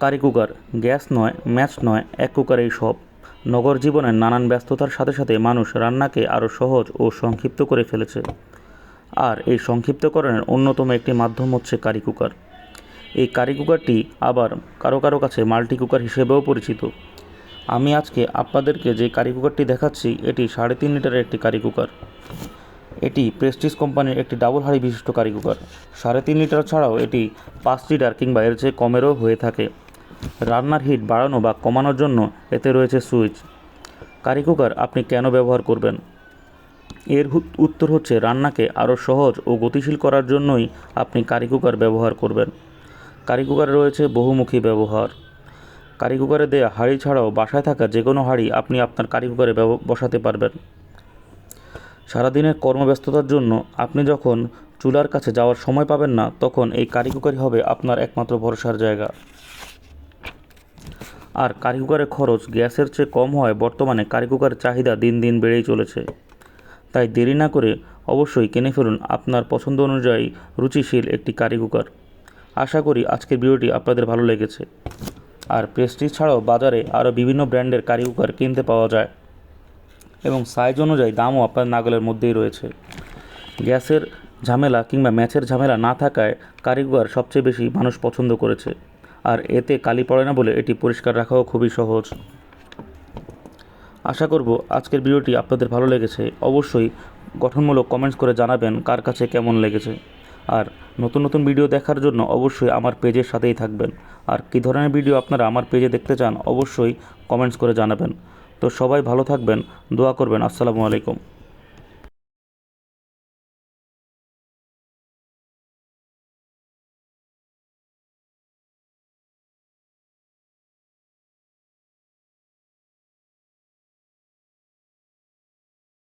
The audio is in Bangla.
কারি কুকার গ্যাস নয়, ম্যাচ নয়, এক কুকারেই সব। নগর জীবনের নানান ব্যস্ততার সাথে সাথে মানুষ রান্নাকে আরও সহজ ও সংক্ষিপ্ত করে ফেলেছে। আর এই সংক্ষিপ্তকরণের অন্যতম একটি মাধ্যম হচ্ছে কারি কুকার। এই কারি কুকারটি আবার কারো কারো কাছে মাল্টি কুকার হিসেবেও পরিচিত। আমি আজকে আপনাদেরকে যে কারি কুকারটি দেখাচ্ছি এটি 3.5 লিটারের একটি কারি কুকার। এটি প্রেস্টিজ কোম্পানির একটি ডাবল হাঁড়ি বিশিষ্ট কারি কুকার। 3.5 লিটার ছাড়াও এটি 5 লিটার কিংবা এর চেয়ে কমেরও হয়ে থাকে। রান্নার হিট বাড়ানো বা কমানোর জন্য এতে রয়েছে সুইচ। কারি কুকার আপনি কেন ব্যবহার করবেন? এর উত্তর হচ্ছে রান্নাকে আরও সহজ ও গতিশীল করার জন্যই আপনি কারি কুকার ব্যবহার করবেন। কারি কুকারে রয়েছে বহুমুখী ব্যবহার। কারি কুকারে দেওয়া হাঁড়ি ছাড়াও বাসায় থাকা যে কোনো হাঁড়ি আপনি আপনার কারি কুকারে বসাতে পারবেন। সারাদিনের কর্মব্যস্ততার জন্য আপনি যখন চুলার কাছে যাওয়ার সময় পাবেন না, তখন এই কারি কুকারই হবে আপনার একমাত্র ভরসার জায়গা। আর কারি কুকারের খরচ গ্যাসের চেয়ে কম হয় বর্তমানে কারি কুকারের চাহিদা দিন দিন বেড়েই চলেছে। তাই দেরি না করে অবশ্যই কিনে ফেলুন আপনার পছন্দ অনুযায়ী রুচিশীল একটি কারি কুকার। আশা করি আজকের ভিডিওটি আপনাদের ভালো লেগেছে। আর প্রেস্টিজ ছাড়াও বাজারে আরও বিভিন্ন ব্র্যান্ডের কারি কুকার কিনতে পাওয়া যায় এবং সাইজ অনুযায়ী দামও আপনার নাগালের মধ্যেই রয়েছে। গ্যাসের ঝামেলা কিংবা ম্যাচের ঝামেলা না থাকায় কারি কুকার সবচেয়ে বেশি মানুষ পছন্দ করেছে। আর এতে কালি পড়ে না বলে এটি পরিষ্কার রাখাও খুবই সহজ। আশা করব আজকের ভিডিওটি আপনাদের ভালো লেগেছে। অবশ্যই গঠনমূলক কমেন্টস করে জানাবেন কার কাছে কেমন লেগেছে। আর নতুন নতুন ভিডিও দেখার জন্য অবশ্যই আমার পেজের সাথেই থাকবেন। আর কী ধরনের ভিডিও আপনারা আমার পেজে দেখতে চান অবশ্যই কমেন্টস করে জানাবেন। তো সবাই ভালো থাকবেন, দোয়া করবেন। আসসালামু আলাইকুম।